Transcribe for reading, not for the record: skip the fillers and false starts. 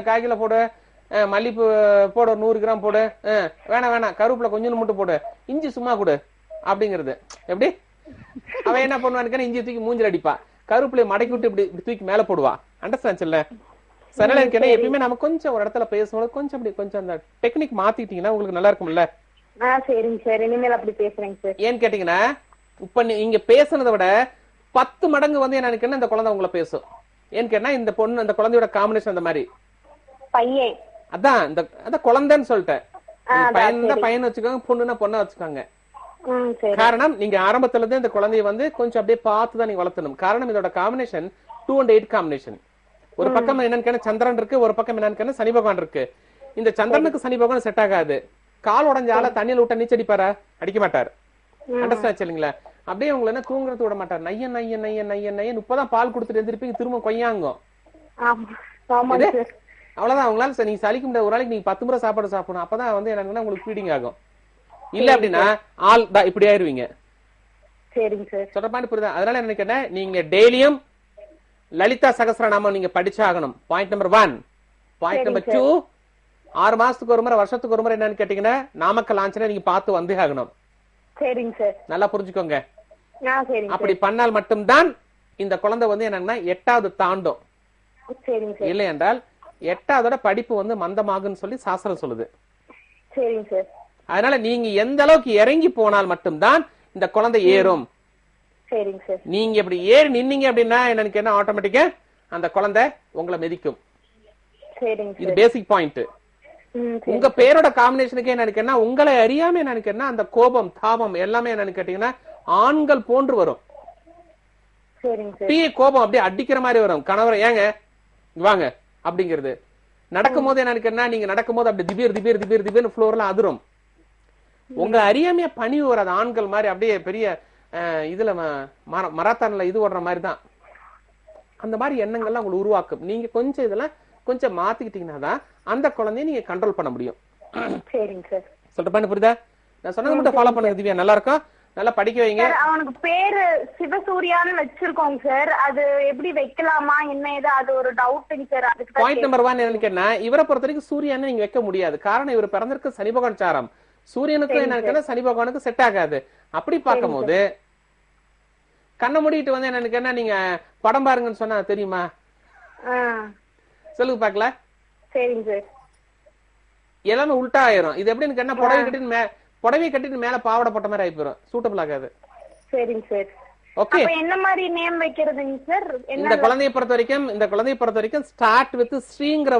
கால் kilo போடு, மல்லிப்பூ போடு 100 கிராம் போடு, வேணாம் வேணாம் கருவேப்பிலை கொஞ்சம் மட்டும் போடு, இஞ்சி சும்மா கொடு அப்படிங்கிறது. எப்படி அவன் என்ன பண்ணுவான்னு இஞ்சி தூக்கி மூஞ்சில அடிப்பா, கருவேப்பிலையை மடக்கி விட்டு இப்படி தூக்கி மேல போடுவா. அண்டர்ஸ்டாண்ட் இல்ல? சரி, எனக்கு எப்பயுமே நம்ம கொஞ்சம் ஒரு இடத்துல பேசும்போது கொஞ்சம் அப்படி கொஞ்சம் அந்த டெக்னிக் மாத்திட்டீங்கன்னா உங்களுக்கு நல்லா இருக்கும்ல. சரிங்க சார், இனிமேல் அப்படி பேசுறேங்க சார். ஏன்னு கேட்டீங்கன்னா இப்ப நீங்க பேசுனதை விட 10 மடங்கு வந்து எனக்கு இந்த குழந்தை உங்களை பேசும். ஏன்னு கேட்டா இந்த பொண்ணு அந்த குழந்தையோட காம்பினேஷன் அந்த மாதிரி பையன் அதான் அந்த குழந்தைன்னு சொல்லிட்டேன். பையன் தான் பையன் வச்சுக்கோங்க, பொண்ணுன்னா பொண்ணா வச்சுக்கோங்க. காரணம் நீங்க ஆரம்பத்துல இருந்து இந்த குழந்தைய வந்து கொஞ்சம் அப்படியே பார்த்துதான் நீங்க வளர்த்தணும். காரணம் இதோட காம்பினேஷன் 2 and 8 காம்பினேஷன். ஒரு பக்கம் என்னன்னு சந்திரன் இருக்கு, ஒரு பக்கம் என்னன்னு சனி பகவான் இருக்கு. இந்த சந்திரனுக்கு சனி பகவான் செட் ஆகாது. கால் உடஞ்சால தண்ணியில விட்டா நீச்சல் அடிப்பாரா? அடிக்க மாட்டாரு. அண்டர்ஸ்டாண்ட் இல்லைங்களா? அப்படியே உங்களை என்ன தூங்குறது விட மாட்டார். Nine nine nine nine nine இப்பதான் பால் கொடுத்துட்டு எழுந்திருப்பீங்க, திரும்ப கொய்யாங்கும். அவ்வளவுதான். உங்களால நீங்க சலிக்க முடியாது. ஒரு நாளைக்கு நீங்க 10 முறை சாப்பாடு சாப்பிடணும். அப்பதான் வந்து என்னன்னா உங்களுக்கு ஃபீடிங் ஆகும். இல்ல அப்படின்னா ஆள் தான் இப்படி ஆயிருவீங்க. சொல்றப்பான்னு புரியுதா? அதனால என்ன கேட்டேன், நீங்க டெய்லியும் லலிதா சகஸ்ரநாமம் நீங்க படிச்சாகணும். Point number 1. பாயிண்ட் நம்பர் 2, 6 மாசத்துக்கு ஒரு முறை வருஷத்துக்கு ஒரு முறை என்னன்னு கேட்டீங்கன்னா நாமக்கல் ஆஞ்சனை நீங்க பார்த்து வந்து ஆகணும். நல்லா புரிஞ்சுக்கோங்க. அப்படி பண்ணால் மட்டும்தான் இந்த குழந்தை வந்து என்னன்னா 8வது தாண்டும். இல்லை என்றால் 8வதோட படிப்பு வந்து மந்தமாகுன்னு சொல்லி சாஸ்திரம் சொல்லுது. அதனால நீங்க எந்த அளவுக்கு இறங்கி போனால் மட்டும்தான் இந்த குழந்தை ஏறும். நீங்க இப்படி ஏறி நின்னீங்க அப்படின்னா என்னன்னு என்ன ஆட்டோமேட்டிக்கா அந்த குழந்தை உங்களை மிதிக்கும். இது பேசிக் பாயிண்ட். உங்க பேரோட காம்பினேஷனுக்கு என்னன்னு உங்களை அறியாம என்னன்னு அந்த கோபம் தாபம் எல்லாமே என்னன்னு கேட்டீங்கன்னா ஆண்கள் போன்று வரும். கோபம் அப்படியே அடிக்கிற மாதிரி வரும். கணவர் ஏங்க வாங்க அப்படிங்கிறது நடக்கும் போது என்னன்னு நீங்க நடக்கும் போது அப்படி திபீர் திபீர் திபீர் திபீர்னு ஃப்ளோர்லாம் அதிரும். உங்க அறியாமைய பணிவு வராது. ஆண்கள் மாதிரி அப்படியே பெரிய இதுல மராத்தான்ல இது ஓடுற மாதிரி தான் அந்த மாதிரி எண்ணங்கள்லாம் உங்களுக்கு உருவாக்கும். நீங்க கொஞ்சம் இதெல்லாம் கொஞ்சம் மாத்திக்கிட்டீங்கன்னா தான் அந்த குழந்தைய நீங்க கண்ட்ரோல் பண்ண முடியும். சொல்றேன் புரியுதா? நான் சொன்னது மட்டும் ஃபாலோ பண்ணுங்க திவ்யா, நல்லா இருக்கும். நல்லா படிக்க வைங்க. அவனுக்கு பேரு சிவசூர்யான்னு வச்சிருக்கோம் சார். அது எப்படி வைக்கலாமா என்ன ஏதோ அது ஒரு டவுட்ங்க சார். அதுக்கு பாயிண்ட் நம்பர் 1 என்னன்னு கேட்டா இவரை பொறுத்த வரைக்கும் சூர்யான்னு நீங்க வைக்க முடியாது. காரணம் இவர் பிறந்திருக்கு சனி பகவான் சாரம். சூரியனுக்கு என்ன சனி பகவானுக்கு செட் ஆகாது. அப்படி பார்க்கும் போது கண்ணை மூடிட்டு வந்து என்னன்னு நீங்க படம் பாருங்கன்னு சொன்னா தெரியுமா? சொல்லுங்க பாக்கல. எல்லாமே உல்டா ஆயிரும். இது எப்படின்னு கேட்டா புடவை கட்டிட்டு மேல பாவாடை போட்ட மாதிரி ஆகி போயிடும். சூட்டபிள் ஆகாது. ஓகே, என்ன மாதிரி நேம் வைக்கிறதுங்க சார்? இந்த குழந்தையை பொறுத்த வரைக்கும் ஸ்டார்ட் வித் ஸ்ரீங்கிற